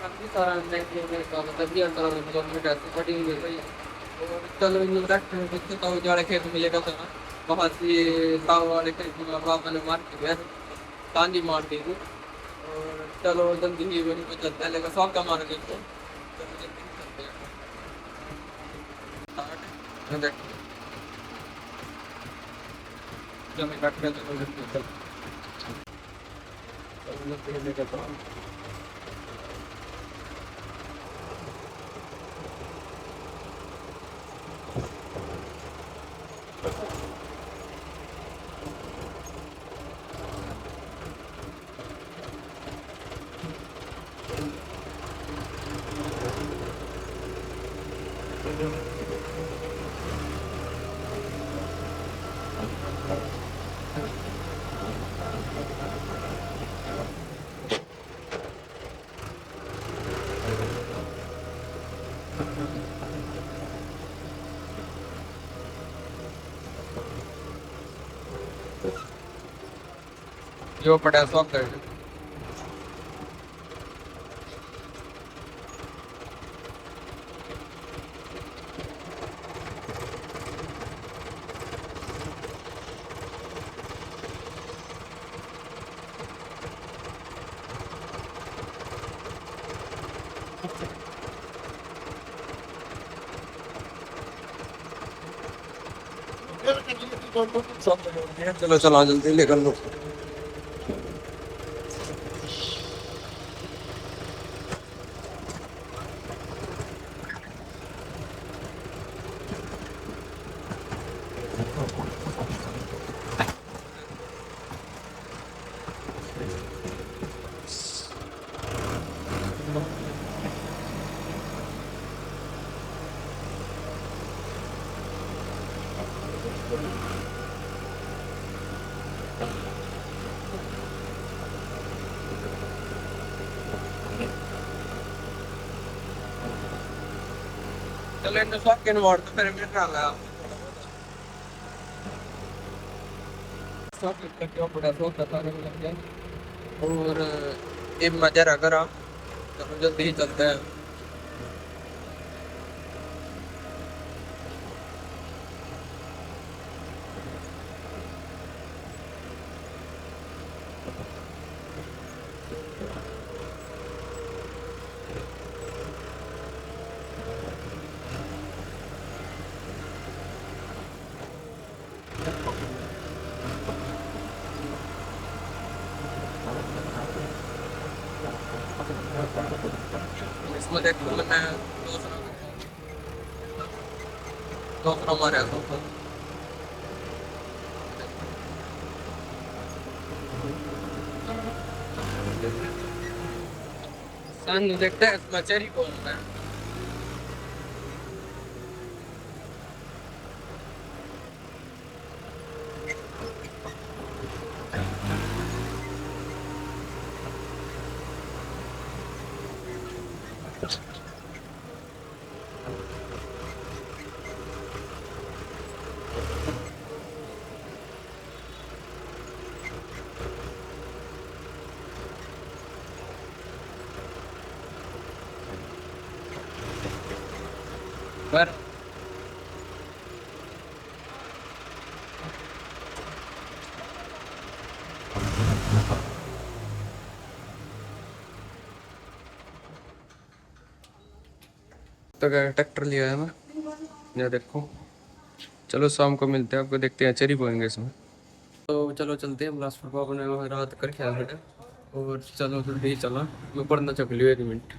काफ़ी सारा नेगेटिव में स्वागत है भी अंतर किलोमीटर ऐसे कटिंग हुई है और चलो इन रख देखते तो जाड़े खेत मिलेगा तो वहाँ से ताव वाले खेत में बाबा ने मार के गया तांजी मार दी थी और चलो जल्दी ही वहीं पे चलते हैं लेकिन सौ का मार के तो चलो जल्दी ही चलते हैं देख जब मैं बैठ गया तो जल्दी चल चलो जो पड़ा सौ कर चलो चलो जल्दी लेकर लो चलो इन सब के नवाड़ तो फिर मिल रहा है सब क्यों बड़ा सौ का लग गया और ये मजा अगर आप चलो जल्दी ही चलते हैं इसमें देखो मैंने दूसरा दूसरा मारा तो सन देखते हैं इसमें चेरी कौन है पर तो क्या ट्रैक्टर लिया है मैं ये देखो चलो शाम को मिलते हैं आपको देखते हैं चेरी बोएंगे इसमें तो चलो चलते हैं बिलासपुर को अपने वहाँ रात कर ख्याल बेटा और चलो जल्दी ही चला मैं पढ़ना चक लियो 1 मिनट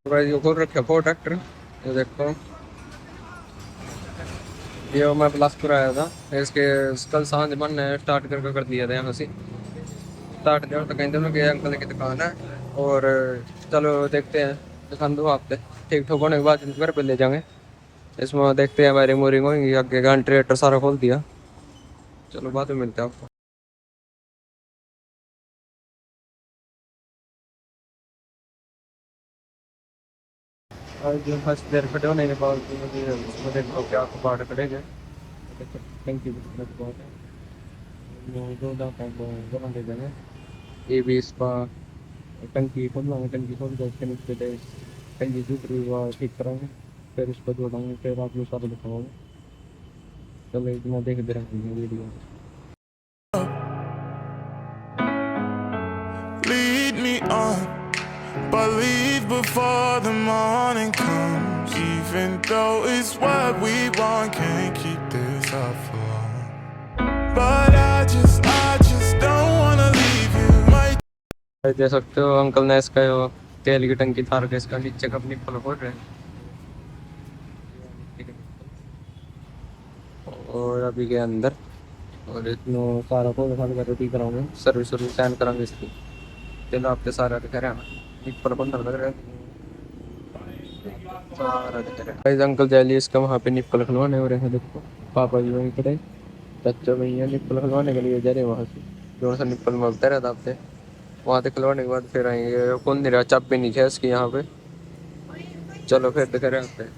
भाई ये खोल रखा फोर ट्रैक्टर ये देखो ये मैं बिलासपुर आया था इसके कल सांझ मन ने स्टार्ट करके कर दिया था यहाँ से स्टार्ट दिया तो कहते हैं कि अंकल की दुकान है और चलो देखते हैं दिखा दो आप ठीक ठाक होने के बाद घर पे ले जाएंगे इसमें देखते हैं वायरिंग वोरिंग होगी आगे का ट्रेक्टर सारा खोल दिया चलो बाद में मिलते हैं आपको और जो फर्स्ट देर खड़े होने के बाद मुझे उसमें देखो क्या कबाड़ खड़े गए, देखो टंकी भी बहुत है, दो दांत बना दे देंगे। ये भी इसका टंकी खोलवाएंगे, टंकी खोल कर उसके नीचे से टंकी दूसरी वो ठीक कराएंगे, फिर उस पर जोड़ेंगे, फिर आप लोग सारे दिखाओगे। चलो इतना देख दे रहे हैं video. Lead me on, but leave before the morning comes. Even though it's what we want, can't keep this up for long. But I just don't wanna leave you. देख सकते हो अंकल ने इसका वो तेल की टंकी तार के इसका नीचे का निप्पल खोल रहे हैं। और अभी गए अंदर और इतना सारा को कर रेडी कराऊंगे, सर्विस वर्विस साइन करांगे इसकी। चलो आपके सारा दिखा रहे हैं निप्पल को अंदर लग रहा है सारा दिख रहा है। गाइस अंकल जाइए इसका वहाँ पे निप्पल खुलवाने हो रहे हैं, देखो पापा जी वहीं खड़े, बच्चों भैया निप्पल खुलवाने के लिए जा रहे हैं वहाँ से। जोर से निप्पल मलता रहता आपसे, वहाँ से खुलवाने के बाद फिर आएंगे। कौन नहीं रहा चाबी नहीं है इसकी यहाँ पे। चलो फिर दिखा रहे हैं।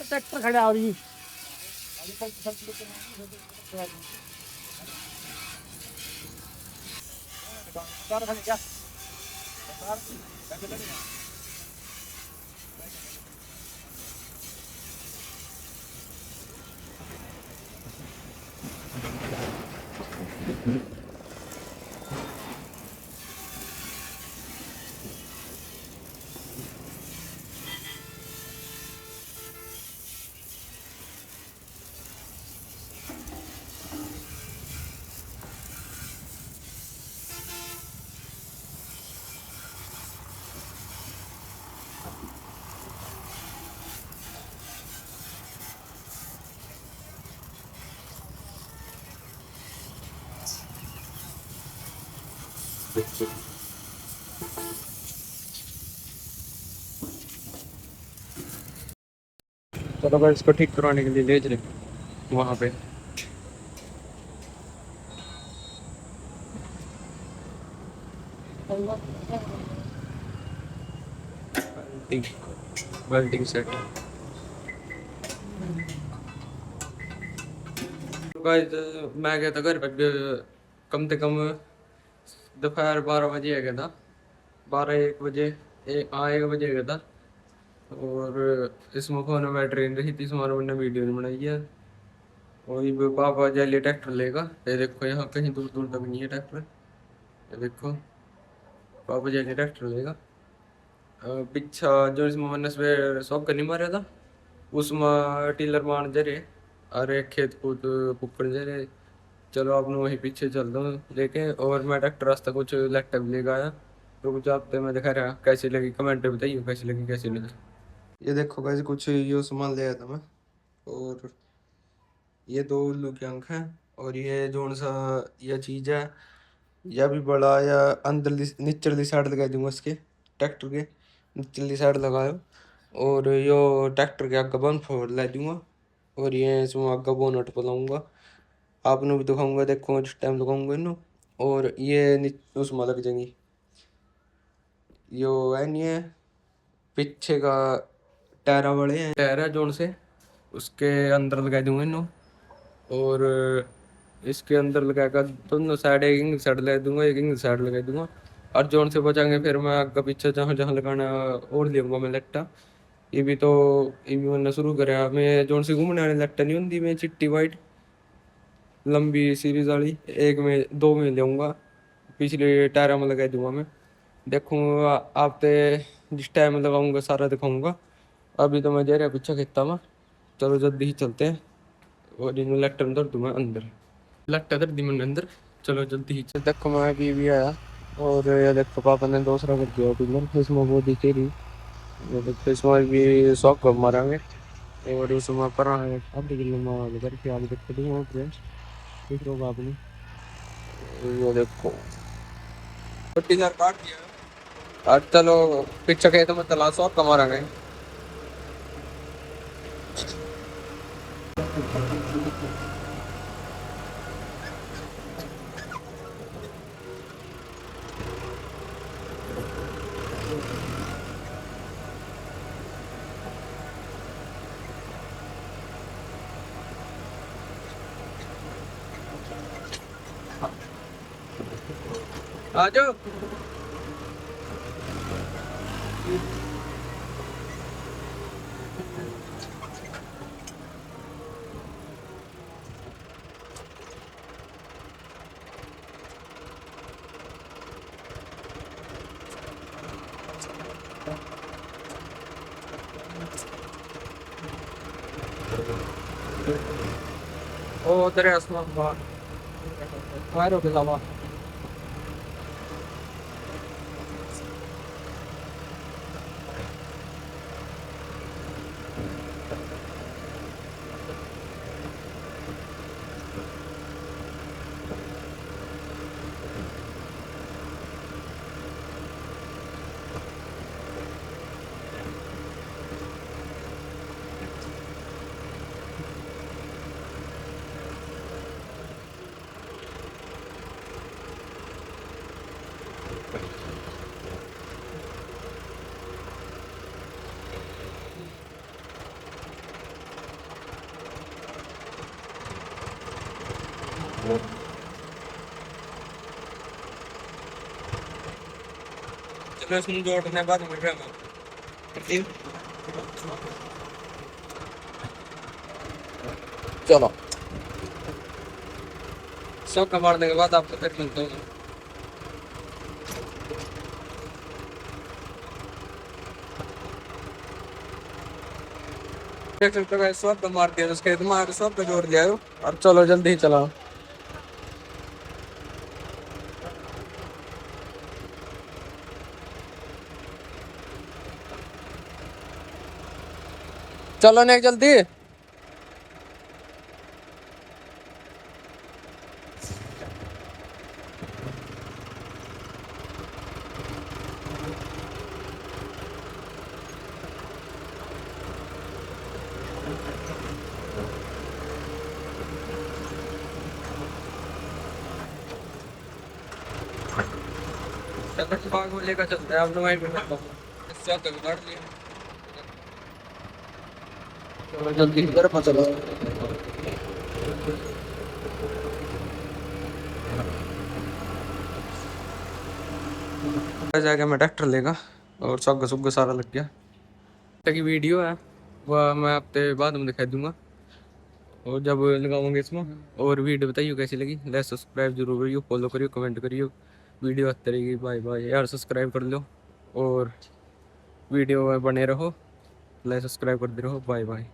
ट्रैक्टर खड़ा और ये चलो भाई इसको ठीक करवाने के लिए ले चले वहाँ पे। Welding set. गाइस मैं गया था घर पे कम से कम दोपहर 12 बजे गया था, 12-1 बजे, 1 बजे गया था। और इसमें फोन में बैटरी नहीं रही थी, इसमें मैंने वीडियो नहीं बनाई है। वही पापा जल्दी ट्रैक्टर लेगा, ये देखो यहाँ कहीं दूर दूर तक नहीं है ट्रैक्टर, ये देखो पापा जल्दी ट्रैक्टर लेगा। पीछा जो इसमें मैंने शॉप करनी मारा था उसमें टीलर मान जा रहे, अरे खेत कूद पुपड़ जा रहे। चलो आप वहीं पीछे चल दो लेके, और मैं ट्रैक्टर रास्ता कुछ लैपटॉप लेकर आया, तो कुछ आपसे मैं दिखा रहा कैसी लगी, कमेंट में बताइए कैसी लगी कैसी लगी। ये देखो कैसे कुछ ये सामान ले आया था मैं, और ये 2 उल्लू के अंक हैं, और ये जोन सा यह चीज़ है, यह भी बड़ा या अंदर निचली साइड लगा दूंगा इसके ट्रैक्टर के निचली साइड लगायो। और यो ट्रैक्टर के आगे बन फोड़ ला दूंगा, और ये इसमें आगे बोनट बनाऊंगा, आपने भी दिखाऊंगा, देखो जिस टाइम दिखाऊंगा इन्हों। और ये उसमें लग जाएंगी, यो है नहीं है पीछे का टायरा वाले हैं, टायर है जोन से उसके अंदर लगा दूंगा इन्हों। और इसके अंदर लगाकर दोनों साइड, एक इंग्लिश साइड लगा दूंगा, एक इंग्लिश साइड लगा दूंगा। और जोन से बचाएंगे फिर मैं आगे पीछे जहाँ जहाँ लगाना और लूँगा मैं लट्टा। ये भी तो ये भी मैंने शुरू कराया, मैं जोन से घूमने वाली लट्टा नहीं होती, मैं चिट्टी वाइट लंबी सीरीज वाली एक में 2 में लूँगा, पिछले टायर में लगा दूंगा मैं। देखूँगा आप जिस टाइम में लगाऊंगा सारा दिखाऊंगा। अभी तो मैं जा रहा पीछे खेता में, चलो जल्दी ही चलते हैं। और इन लट्टर धर दूँ मैं अंदर, लट्टा धर दी मैंने अंदर, चलो जल्दी ही चल। देखो मैं अभी भी आया, और ये देखो पापा ने दूसरा कर दिया पिलर, इसमें वो दिखे रही, ये देखो इसमें भी शॉक कब मारेंगे। और उसमें पर आधे किलो में करके आगे देख दूँगा फ्रेंड्स, देख लो आपने, ये देखो फर्टिलाइजर काट दिया और चलो पीछे खेत में तला सौ कमा गए। आ जाओ। ओ उधर है आसमान बाहर बाहर हो गया। चलो इसमें जोड़ने बाद मिल रहा है। चलो सब कमाने के बाद आपको फिर मिलते हैं। ट्रैक्टर का सब पे मार दिया उसके दिमाग सब पे जोड़ दिया और चलो जल्दी ही चलाओ। चलो नहीं जल्दी। बाग में लेकर चलते हैं आपने वहीं पे इससे तो बिगाड़ लिया। चलो जल्दी इधर पर चलो। जाएगा मैं ट्रैक्टर लेगा और सब सुग सारा लग गया। की वीडियो है वह मैं आपके बाद में दिखा दूंगा और जब लगाऊंगे इसमें। और वीडियो बताइए कैसी लगी। लाइक सब्सक्राइब जरूर करियो, फॉलो करियो, कमेंट करियो। वीडियो अच्छी रहेगी। बाय बाय यार, सब्सक्राइब कर लो और वीडियो में बने रहो। लाइक सब्सक्राइब करते रहो। Bye bye.